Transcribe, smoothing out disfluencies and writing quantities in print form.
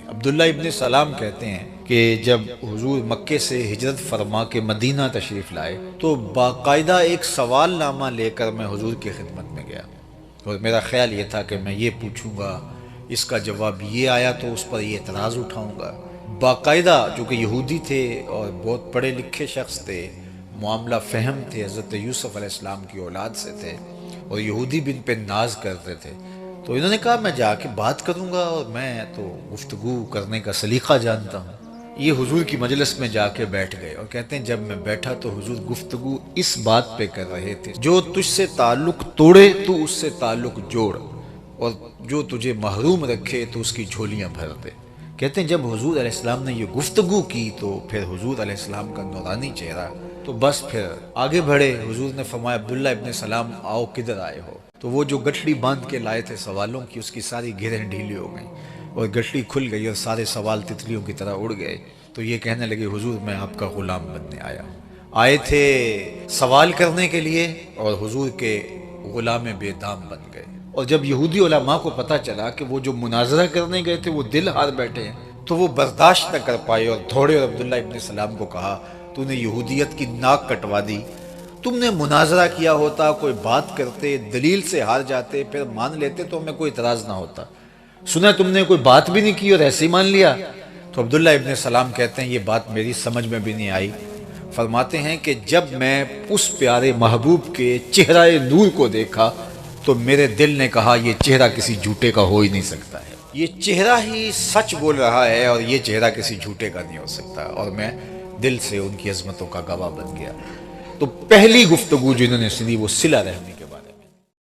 عبداللہ ابن سلام کہتے ہیں کہ جب حضور مکے سے ہجرت فرما کے مدینہ تشریف لائے تو باقاعدہ ایک سوال نامہ لے کر میں حضور کی خدمت میں گیا، اور میرا خیال یہ تھا کہ میں یہ پوچھوں گا، اس کا جواب یہ آیا تو اس پر یہ اعتراض اٹھاؤں گا۔ باقاعدہ چونکہ یہودی تھے اور بہت پڑھے لکھے شخص تھے، معاملہ فہم تھے، حضرت یوسف علیہ السلام کی اولاد سے تھے، اور یہودی بھی ان پہ ناز کرتے تھے، تو انہوں نے کہا میں جا کے بات کروں گا، اور میں تو گفتگو کرنے کا سلیقہ جانتا ہوں۔ یہ حضور کی مجلس میں جا کے بیٹھ گئے، اور کہتے ہیں جب میں بیٹھا تو حضور گفتگو اس بات پہ کر رہے تھے، جو تجھ سے تعلق توڑے تو اس سے تعلق جوڑ، اور جو تجھے محروم رکھے تو اس کی جھولیاں بھر دے۔ کہتے ہیں جب حضور علیہ السلام نے یہ گفتگو کی تو پھر حضور علیہ السلام کا نورانی چہرہ، تو بس پھر آگے بڑھے۔ حضور نے فرمایا عبداللہ ابن سلام آؤ، کدھر آئے ہو؟ تو وہ جو گٹھڑی باندھ کے لائے تھے سوالوں کی، اس کی ساری گھیریں ڈھیلی ہو گئیں اور گٹھڑی کھل گئی اور سارے سوال تتلیوں کی طرح اڑ گئے۔ تو یہ کہنے لگے حضور میں آپ کا غلام بننے آیا ہوں۔ آئے تھے سوال کرنے کے لیے اور حضور کے غلام بے دام بن گئے۔ اور جب یہودی علماء کو پتہ چلا کہ وہ جو مناظرہ کرنے گئے تھے وہ دل ہار بیٹھے ہیں، تو وہ برداشت نہ کر پائے اور دوڑے اور عبداللہ ابن سلام کو کہا تو نے یہودیت کی ناک کٹوا دی، تم نے مناظرہ کیا ہوتا، کوئی بات کرتے، دلیل سے ہار جاتے، پھر مان لیتے تو ہمیں کوئی اعتراض نہ ہوتا، سنا تم نے کوئی بات بھی نہیں کی اور ایسے ہی مان لیا۔ تو عبداللہ ابن سلام کہتے ہیں یہ بات میری سمجھ میں بھی نہیں آئی۔ فرماتے ہیں کہ جب میں اس پیارے محبوب کے چہرہ نور کو دیکھا تو میرے دل نے کہا یہ چہرہ کسی جھوٹے کا ہو ہی نہیں سکتا ہے، یہ چہرہ ہی سچ بول رہا ہے اور یہ چہرہ کسی جھوٹے کا نہیں ہو سکتا، اور میں دل سے ان کی عظمتوں کا گواہ بن گیا۔ تو پہلی گفتگو جو انہوں نے سنی وہ صلہ رحمی